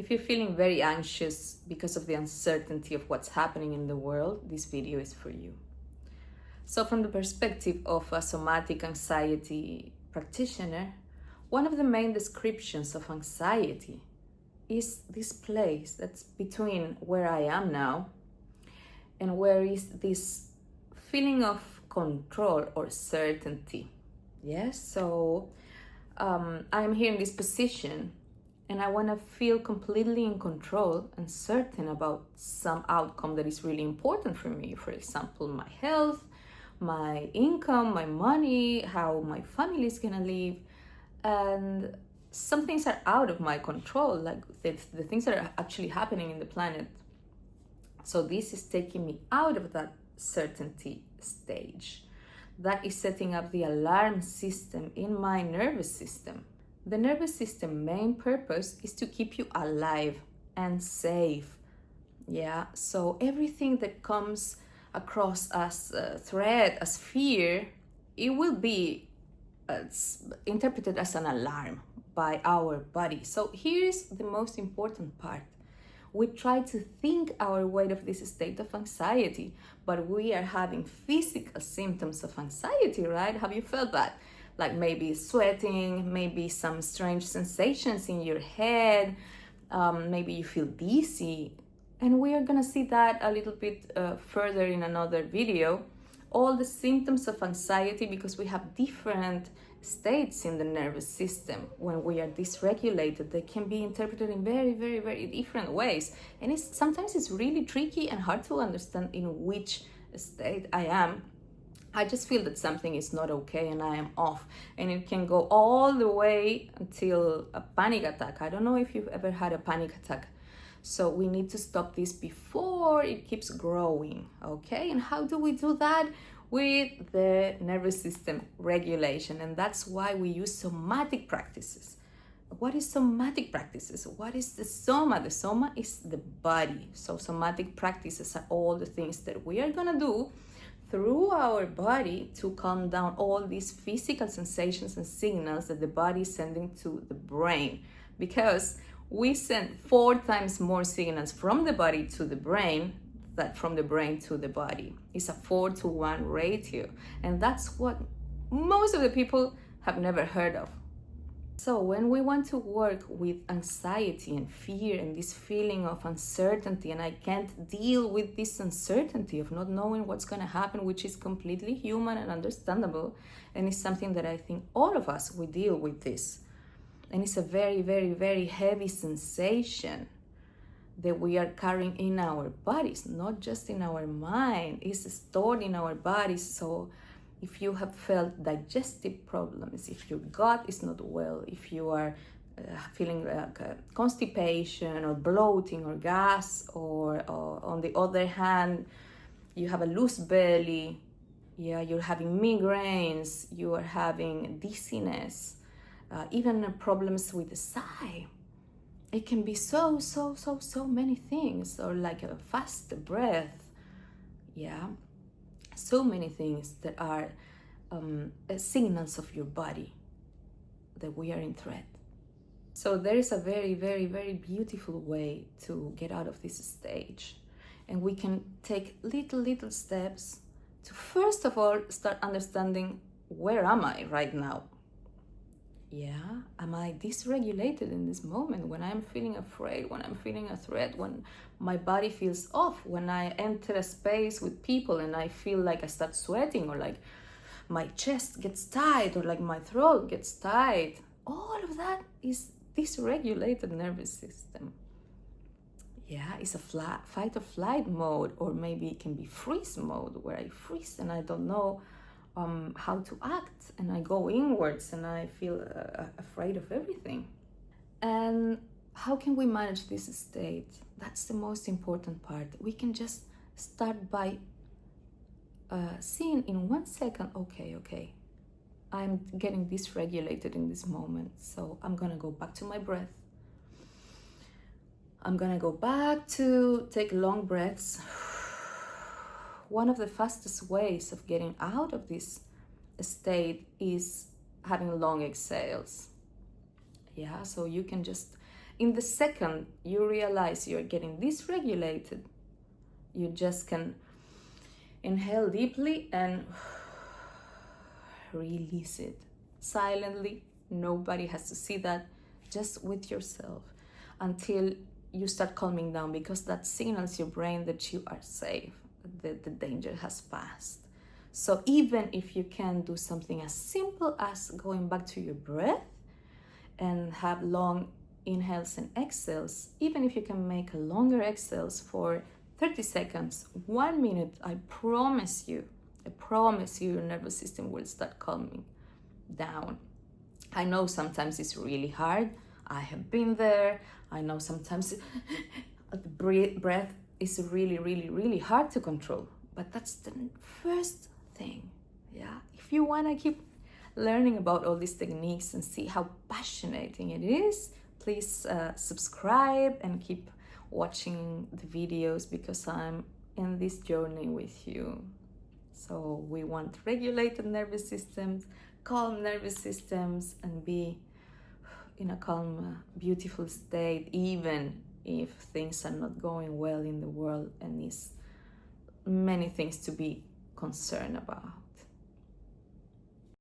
If you're feeling very anxious because of the uncertainty of what's happening in the world, this video is for you. So from the perspective of a somatic anxiety practitioner, one of the main descriptions of anxiety is this place that's between where I am now and where is this feeling of control or certainty. Yes, so I'm here in this position and I want to feel completely in control and certain about some outcome that is really important for me. For example, my health, my income, my money, how my family is gonna live. And some things are out of my control, like the things that are actually happening in the planet. So this is taking me out of that certainty stage. That is setting up the alarm system in my nervous system. The nervous system main purpose is to keep you alive and safe. Yeah, so everything that comes across as a threat, as fear, it will be interpreted as an alarm by our body. So here's the most important part. We try to think our way out of this state of anxiety, but we are having physical symptoms of anxiety, right? Have you felt that? Like maybe sweating, maybe some strange sensations in your head, maybe you feel dizzy. And we are gonna see that a little bit further in another video. All the symptoms of anxiety, because we have different states in the nervous system. When we are dysregulated, they can be interpreted in very, very, very different ways. And sometimes it's really tricky and hard to understand in which state I am. I just feel that something is not okay and I am off. And it can go all the way until a panic attack. I don't know if you've ever had a panic attack. So we need to stop this before it keeps growing, okay? And how do we do that? With the nervous system regulation. And that's why we use somatic practices. What is somatic practices? What is the soma? The soma is the body. So somatic practices are all the things that we are gonna do through our body to calm down all these physical sensations and signals that the body is sending to the brain. Because we send 4 times more signals from the body to the brain than from the brain to the body. It's a 4-to-1 ratio. And that's what most of the people have never heard of. So when we want to work with anxiety and fear and this feeling of uncertainty, and I can't deal with this uncertainty of not knowing what's going to happen, which is completely human and understandable, and it's something that I think all of us, we deal with this. And it's a very, very, very heavy sensation that we are carrying in our bodies, not just in our mind. It's stored in our bodies. So if you have felt digestive problems, if your gut is not well, if you are feeling like constipation or bloating or gas, or on the other hand, you have a loose belly, you're having migraines, you are having dizziness, even problems with the sigh. It can be so many things, or like a fast breath. So many things that are signals of your body that we are in threat. So there is a very, very, very beautiful way to get out of this stage. And we can take little steps to, first of all, start understanding, where am I right now? Am I dysregulated in this moment when I'm feeling afraid, when I'm feeling a threat, when my body feels off, when I enter a space with people and I feel like I start sweating, or like my chest gets tight, or like my throat gets tight? All of that is dysregulated nervous system. It's a fight or flight mode, or maybe it can be freeze mode, where I freeze and I don't know how to act, and I go inwards and I feel afraid of everything. And how can we manage this state? That's the most important part. We can just start by seeing in 1 second, okay, I'm getting dysregulated in this moment, so I'm gonna go back to my breath. I'm gonna go back to take long breaths. One of the fastest ways of getting out of this state is having long exhales. So you can just in the second you realize you're getting dysregulated, you just can inhale deeply and release it silently. Nobody has to see that, just with yourself, until you start calming down, because that signals your brain that you are safe, that the danger has passed. So even if you can do something as simple as going back to your breath and have long inhales and exhales, even if you can make longer exhales for 30 seconds, 1 minute, I promise you your nervous system will start calming down. I know sometimes it's really hard. I have been there. I know sometimes the breath is really, really, really hard to control. But that's the first thing, yeah? If you want to keep learning about all these techniques and see how fascinating it is, please subscribe and keep watching the videos, because I'm in this journey with you. So we want regulated nervous systems, calm nervous systems, and be in a calm, beautiful state, even if things are not going well in the world and is many things to be concerned about.